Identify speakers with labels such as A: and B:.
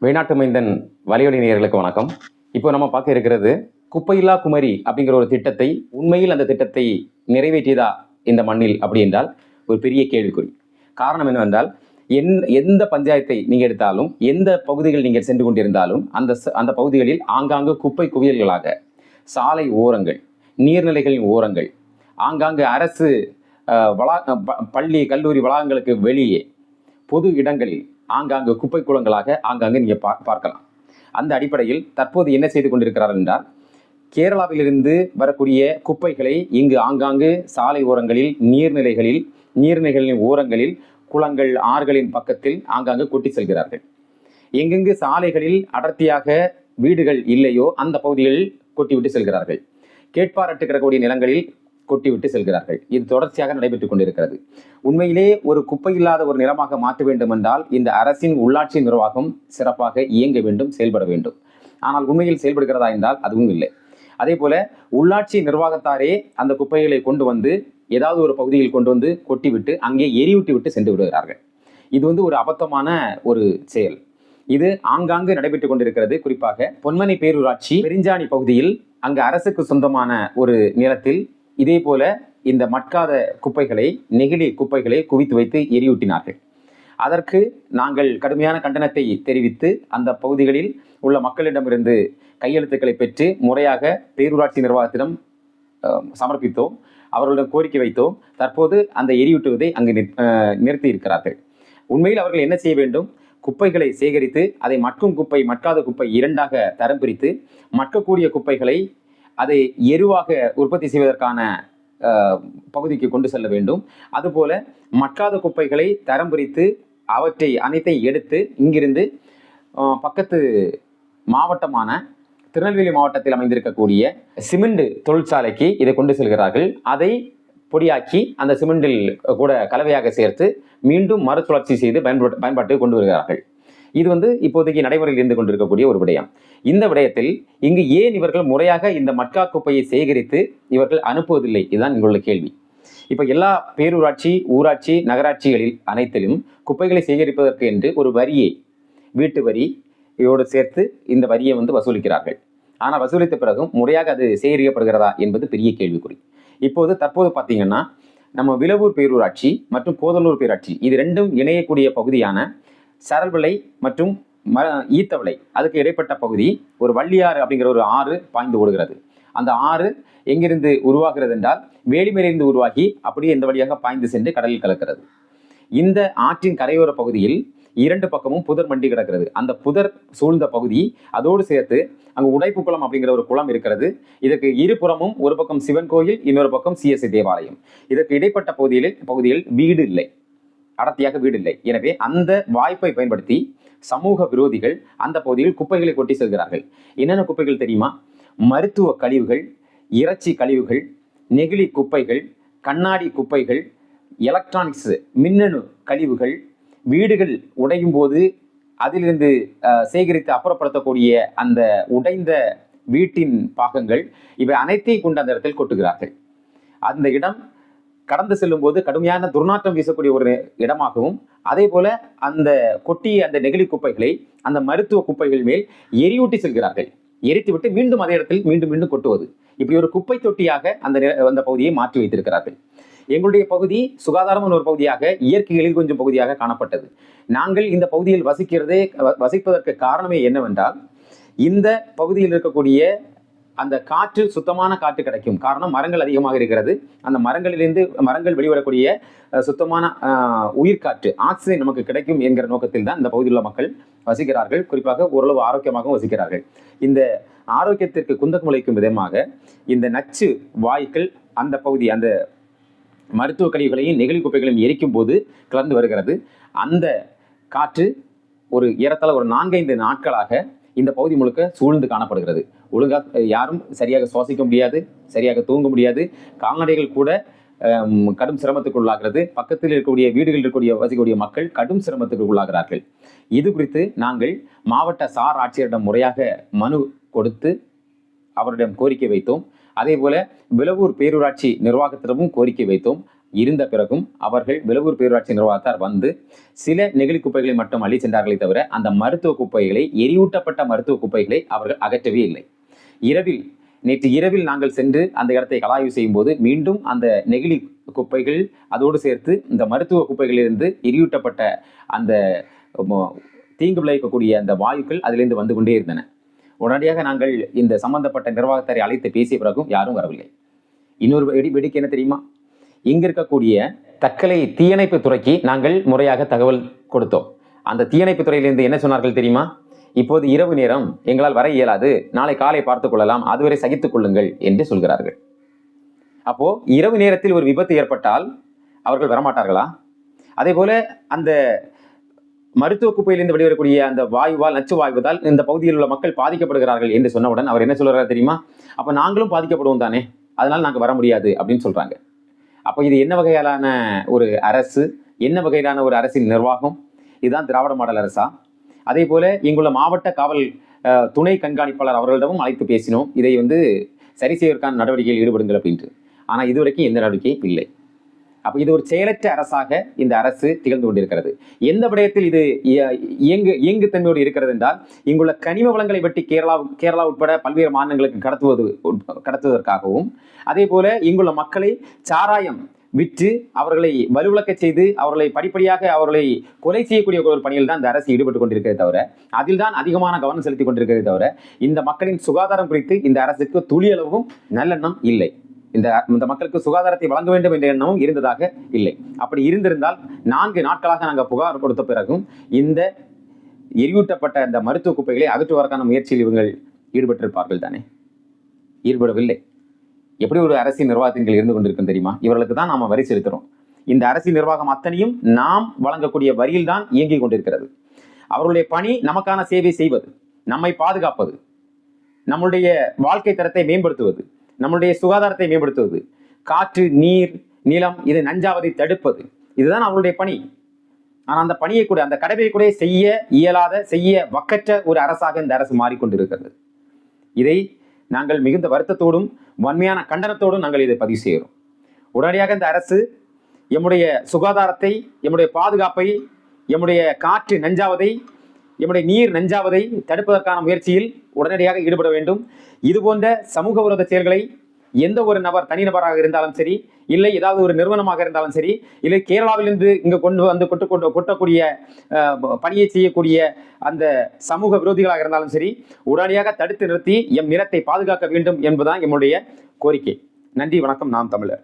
A: வெளிநாட்டு மைந்தன் வலையொலி நேயர்களுக்கு வணக்கம். இப்போ நம்ம பார்க்க இருக்கிறது குப்பையில்லா குமரி அப்படிங்கிற ஒரு திட்டத்தை, உண்மையில் அந்த திட்டத்தை நிறைவேற்றியதா இந்த மண்ணில் அப்படி என்றால் ஒரு பெரிய கேள்விக்குறி. காரணம் என்னவென்றால், எந்த பஞ்சாயத்தை நீங்க எடுத்தாலும், எந்த பகுதிகள் நீங்கள் சென்று கொண்டிருந்தாலும் அந்த பகுதிகளில் ஆங்காங்கு குப்பை குவியல்களாக சாலை ஓரங்கள், நீர்நிலைகளின் ஓரங்கள், ஆங்காங்கு அரசு பள்ளி கல்லூரி வளாகங்களுக்கு வெளியே பொது இடங்களில் ஆங்காங்கு குப்பை குளங்களாக ஆங்காங்கு நீங்க பார்க்கலாம். அந்த அடிப்படையில் தற்போது என்ன செய்து கொண்டிருக்கிறார் என்றால், கேரளாவிலிருந்து வரக்கூடிய குப்பைகளை இங்கு ஆங்காங்கு சாலை ஓரங்களில், நீர்நிலைகளின் ஓரங்களில், குளங்கள், ஆறுகளின் பக்கத்தில் ஆங்காங்கு கொட்டி செல்கிறார்கள். எங்கெங்கு சாலைகளில் அடர்த்தியாக வீடுகள் இல்லையோ அந்த பகுதிகளில் கொட்டிவிட்டு செல்கிறார்கள். கேட்பாரட்டு கிடக்கக்கூடிய நிலங்களில் கொட்டிவிட்டு செல்கிறார்கள். இது தொடர்ச்சியாக நடைபெற்றுக் கொண்டிருக்கிறது. உண்மையிலே ஒரு குப்பை இல்லாத ஒரு நிலமாக மாற்ற வேண்டும் என்றால் இந்த அரசின் உள்ளாட்சி நிர்வாகம் சிறப்பாக இயங்க வேண்டும், செயல்பட வேண்டும். ஆனால் உண்மையில் செயல்படுகிறதா என்றால் அதுவும் இல்லை. அதே போல உள்ளாட்சி நிர்வாகத்தாரே அந்த குப்பைகளை கொண்டு வந்து ஏதாவது ஒரு பகுதியில் கொண்டு வந்து கொட்டிவிட்டு அங்கே எரியூட்டி விட்டு சென்று விடுகிறார்கள். இது ஒரு அபத்தமான ஒரு செயல். இது ஆங்காங்கு நடைபெற்றுக் கொண்டிருக்கிறது. குறிப்பாக பொன்மனை பேரூராட்சி பெருஞ்சாணி பகுதியில் அங்கு அரசுக்கு சொந்தமான ஒரு நிலத்தில் இதே போல இந்த மட்காத குப்பைகளை, நெகிழி குப்பைகளை குவித்து வைத்து எரியூட்டினார்கள். அதற்கு நாங்கள் கடுமையான கண்டனத்தை தெரிவித்து அந்த பகுதிகளில் உள்ள மக்களிடமிருந்து கையெழுத்துக்களை பெற்று முறையாக பேரூராட்சி நிர்வாகத்திடம் சமர்ப்பித்தோம். அவர்களிடம் கோரிக்கை வைத்தோம். தற்போது அந்த எரியூட்டுவதை அங்கு நிறுத்தி இருக்கிறார்கள். உண்மையில் அவர்கள் என்ன செய்ய வேண்டும்? குப்பைகளை சேகரித்து அதை மட்கும் குப்பை, மட்காத குப்பை இரண்டாக தரம் பிரித்து, மக்கக்கூடிய குப்பைகளை அதை எருவாக உற்பத்தி செய்வதற்கான பகுதிக்கு கொண்டு செல்ல வேண்டும். அதுபோல மட்காத குப்பைகளை தரம் பிரித்து அவற்றை அனைத்தை எடுத்து இங்கிருந்து பக்கத்து மாவட்டமான திருநெல்வேலி மாவட்டத்தில் அமைந்திருக்கக்கூடிய சிமெண்ட் தொழிற்சாலைக்கு இதை கொண்டு செல்கிறார்கள். அதை பொடியாக்கி அந்த சிமெண்டில் கூட கலவையாக சேர்த்து மீண்டும் மறுசுழற்சி செய்து பயன்பாட்டுக்கு கொண்டு வருகிறார்கள். இது இப்போதைக்கு நடைமுறையில் இருந்து கொண்டிருக்கக்கூடிய ஒரு விடயம். இந்த விடயத்தில் இங்கு ஏன் இவர்கள் முறையாக இந்த மட்கா குப்பையை சேகரித்து இவர்கள் அனுப்புவதில்லை? இதுதான் எங்களுடைய கேள்வி. இப்ப எல்லா பேரூராட்சி, ஊராட்சி, நகராட்சிகளில் அனைத்திலும் குப்பைகளை சேகரிப்பதற்கு என்று ஒரு வரியை, வீட்டு வரியோடு சேர்த்து இந்த வரியை வசூலிக்கிறார்கள். ஆனால் வசூலித்த பிறகும் முறையாக அது சேகரிக்கப்படுகிறதா என்பது பெரிய கேள்விக்குறி. தற்போது பார்த்தீங்கன்னா, நம்ம விளவூர் பேரூராட்சி மற்றும் கோதலூர் பேராட்சி இது ரெண்டும் இணையக்கூடிய பகுதியான சரல்விளை மற்றும் ஈத்தவளை, அதுக்கு இடைப்பட்ட பகுதி ஒரு வள்ளியாறு அப்படிங்கிற ஒரு ஆறு பாய்ந்து ஓடுகிறது. அந்த ஆறு எங்கிருந்து உருவாகிறது என்றால் வேலிமேலிருந்து உருவாகி அப்படியே இந்த வழியாக பாய்ந்து சென்று கடலில் கலக்கிறது. இந்த ஆற்றின் கரையோர பகுதியில் இரண்டு பக்கமும் புதர் மண்டி கிடக்கிறது. அந்த புதர் சூழ்ந்த பகுதி அதோடு சேர்த்து அங்கு உடைப்பு குளம் அப்படிங்கிற ஒரு குளம் இருக்கிறது. இதற்கு இருபுறமும் ஒரு பக்கம் சிவன் கோயில், இன்னொரு பக்கம் சிஎஸ்ஐ தேவாலயம். இதற்கு இடைப்பட்ட பகுதியில் வீடு இல்லை, அடர்த்தியாக வீடு இல்லை. எனவே அந்த வாய்ப்பை பயன்படுத்தி சமூக விரோதிகள் அந்த பகுதியில் குப்பைகளை கொட்டி செல்கிறார்கள். என்னென்ன குப்பைகள் தெரியுமா? மருத்துவ கழிவுகள், இறைச்சி கழிவுகள், நெகிழி குப்பைகள், கண்ணாடி குப்பைகள், எலக்ட்ரானிக்ஸ் மின்னணு கழிவுகள், வீடுகள் உடையும் போது அதிலிருந்து சேகரித்து அப்புறப்படுத்தக்கூடிய அந்த உடைந்த வீட்டின் பாகங்கள், இவை அனைத்தையும் கொண்டு அந்த இடத்தில் கொட்டுகிறார்கள். அந்த இடம் கடந்து செல்லும் போது கடுமையான துர்நாற்றம் வீசக்கூடிய ஒரு இடமாகவும், அதே போல அந்த கொட்டிய அந்த நெகிழி குப்பைகளை அந்த மருத்துவ குப்பைகள் மேல் எரியூட்டி செல்கிறார்கள். எரித்துவிட்டு மீண்டும் அதே இடத்தில் மீண்டும் கொட்டுவது. இப்படி ஒரு குப்பை தொட்டியாக அந்த பகுதியை மாற்றி வைத்திருக்கிறார்கள். எங்களுடைய பகுதி சுகாதாரமான ஒரு பகுதியாக, இயற்கை எழில் கொஞ்சம் பகுதியாக காணப்பட்டது. நாங்கள் இந்த பகுதியில் வசிப்பதற்கு காரணமே என்னவென்றால், இந்த பகுதியில் இருக்கக்கூடிய அந்த காற்று, சுத்தமான காற்று கிடைக்கும். காரணம் மரங்கள் அதிகமாக இருக்கிறது. அந்த மரங்கள் வெளிவரக்கூடிய சுத்தமான உயிர்காற்று, ஆக்சிஜன் நமக்கு கிடைக்கும் என்கிற நோக்கத்தில் தான் இந்த பகுதியில் உள்ள மக்கள் வசிக்கிறார்கள். குறிப்பாக ஓரளவு ஆரோக்கியமாகவும் வசிக்கிறார்கள். இந்த ஆரோக்கியத்திற்கு குந்தகம் விளைக்கும் விதமாக இந்த நச்சு வாயுக்கள் அந்த பகுதி, அந்த மருத்துவ கழிவுகளையும் நெகிழி குப்பைகளையும் எரிக்கும் போது கலந்து வருகிறது. அந்த காற்று ஏறத்தாழ ஒரு 4-5 நாட்களாக இந்த பகுதி முழுக்க சூழ்ந்து காணப்படுகிறது. ஒழுங்காக யாரும் சரியாக சுவாசிக்க முடியாது, சரியாக தூங்க முடியாது. கால்நடைகள் கூட கடும் சிரமத்துக்கு உள்ளாகிறது. பக்கத்தில் இருக்கக்கூடிய வீடுகளில் வசிக்கக்கூடிய மக்கள் கடும் சிரமத்துக்கு உள்ளாகிறார்கள். இது குறித்து நாங்கள் மாவட்ட சார் ஆட்சியரிடம் முறையாக மனு கொடுத்து அவரிடம் கோரிக்கை வைத்தோம். அதே போல விளவூர் பேரூராட்சி நிர்வாகத்திடமும் கோரிக்கை வைத்தோம். இருந்த பிறகும் அவர்கள் விளவூர் பேரூராட்சி நிர்வாகத்தார் வந்து சில நெகிழி குப்பைகளை மட்டும் அள்ளி சென்றார்களே தவிர அந்த மருத்துவ குப்பைகளை, எரியூட்டப்பட்ட மருத்துவ குப்பைகளை அவர்கள் அகற்றவே இல்லை. நேற்று இரவில் நாங்கள் சென்று அந்த இடத்தை கலாய்வு செய்யும் போது மீண்டும் அந்த நெகிழி குப்பைகள் அதோடு சேர்த்து இந்த மருத்துவ குப்பைகளிலிருந்து எரியூட்டப்பட்ட அந்த தீங்கு விளைவிக்கக்கூடிய அந்த வாயுக்கள் அதிலிருந்து வந்து கொண்டே இருந்தன. உடனடியாக நாங்கள் இந்த சம்பந்தப்பட்ட நிர்வாகத்தாரை அழைத்து பேசிய பிறகும் யாரும் வரவில்லை. இன்னொரு வெடிக்கு என்ன தெரியுமா? இங்க இருக்கக்கூடிய தக்கலை தீயணைப்பு துறைக்கு நாங்கள் முறையாக தகவல் கொடுத்தோம். அந்த தீயணைப்பு துறையிலிருந்து என்ன சொன்னார்கள் தெரியுமா? இப்போது இரவு நேரம் எங்களால் வர இயலாது, நாளை காலை பார்த்துக் கொள்ளலாம், அதுவரை சகித்துக் கொள்ளுங்கள் என்று சொல்கிறார்கள். அப்போ இரவு நேரத்தில் ஒரு விபத்து ஏற்பட்டால் அவர்கள் வரமாட்டார்களா? அதே போல அந்த மருத்துவ குப்பையிலிருந்து வெளிவரக்கூடிய அந்த வாயுவால், நச்சு வாயுவதால் இந்த பகுதியில் உள்ள மக்கள் பாதிக்கப்படுகிறார்கள் என்று சொன்னவுடன் அவர் என்ன சொல்றாரு தெரியுமா? அப்ப நாங்களும் பாதிக்கப்படுவோம் தானே, அதனால் நாங்கள் வர முடியாது அப்படின்னு சொல்றாங்க. அப்போ இது என்ன வகையிலான ஒரு அரசு, என்ன வகையிலான ஒரு அரசின் நிர்வாகம்? இதுதான் திராவிட மாடல் அரசா? அதே போல இங்குள்ள மாவட்ட காவல் துணை கண்காணிப்பாளர் அவர்களிடமும் அழைத்து பேசினோம், இதை சரி செய்வதற்கான நடவடிக்கையில் ஈடுபடுங்கள் அப்படின்ட்டு. ஆனால் இதுவரைக்கும் எந்த நடவடிக்கையும் இல்லை. அப்போ இது ஒரு செயலற்ற அரசாக இந்த அரசு திகழ்ந்து கொண்டிருக்கிறது. எந்த விடயத்தில் இது இயங்கு தன்மையோடு இருக்கிறது என்றால், இங்குள்ள கனிம வளங்களை வெட்டி கேரளா உட்பட பல்வேறு மாநிலங்களுக்கு கடத்துவதற்காகவும், அதே போல இங்குள்ள மக்களை சாராயம் விற்று அவர்களை வலுவிழக்க செய்து அவர்களை படிப்படியாக அவர்களை கொலை செய்யக்கூடிய ஒரு பணியில் தான் இந்த அரசு ஈடுபட்டு கொண்டிருக்கிறதே தவிர, அதில் தான் அதிகமான கவனம் செலுத்திக் கொண்டிருக்கிறதே தவிர, இந்த மக்களின் சுகாதாரம் குறித்து இந்த அரசுக்கு துளியளவும் நல்லெண்ணம் இல்லை. இந்த மக்களுக்கு சுகாதாரத்தை வழங்க வேண்டும் என்ற எண்ணமும் இருந்ததாக இல்லை. அப்படி இருந்திருந்தால் 4 நாட்களாக நாங்கள் புகார் கொடுத்த பிறகும் இந்த எரியூட்டப்பட்ட இந்த மருத்துவ குப்பைகளை அகற்றுவதற்கான முயற்சியில் இவர்கள் ஈடுபட்டிருப்பார்கள் தானே? ஈடுபடவில்லை. எப்படி ஒரு அரசியல் நிர்வாகத்தின் கீழ் இருந்து கொண்டிருக்கும் தெரியுமா? இவர்களுக்கு தான் நாம வரி செலுத்துறோம். இந்த அரசியல் நிர்வாகம் அத்தனையும் நாம் வழங்கக்கூடிய வரியில் தான் இயங்கிக் கொண்டிருக்கிறது. அவர்களுடைய பணி நமக்கான சேவை செய்வது, நம்மை பாதுகாப்பது, நம்முடைய வாழ்க்கை தரத்தை மேம்படுத்துவது, நம்முடைய சுகாதாரத்தை மேம்படுத்துவது, காற்று, நீர், நிலம் இது நஞ்சாவதை தடுப்பது, இதுதான் அவருடைய பணி. ஆனால் அந்த பணியை கூட, அந்த கடமையை கூட செய்ய இயலாத, செய்ய வக்கற்ற ஒரு அரசாக இந்த அரசு மாறிக்கொண்டிருக்கிறது. இதை நாங்கள் மிகுந்த வருத்தத்தோடும் வன்மையான கண்டனத்தோடும் நாங்கள் இதை பதிவு செய்கிறோம். உடனடியாக இந்த அரசு எம்முடைய சுகாதாரத்தை, எம்முடைய பாதுகாப்பை, எம்முடைய காற்று நஞ்சாவதை, எம்முடைய நீர் நஞ்சாவதை தடுப்பதற்கான முயற்சியில் உடனடியாக ஈடுபட வேண்டும். இது போன்ற சமூக விரோத செயல்களை எந்த ஒரு நபர், தனிநபராக இருந்தாலும் சரி, இல்லை ஏதாவது ஒரு நிறுவனமாக இருந்தாலும் சரி, இல்லை கேரளாவிலிருந்து இங்கு கொண்டு வந்து கொட்டக்கூடிய பணியை செய்யக்கூடிய அந்த சமூக விரோதிகளாக இருந்தாலும் சரி, உடனடியாக தடுத்து நிறுத்தி எம் நிலத்தை பாதுகாக்க வேண்டும் என்பதுதான் எம்முடைய கோரிக்கை. நன்றி, வணக்கம். நாம் தமிழர்.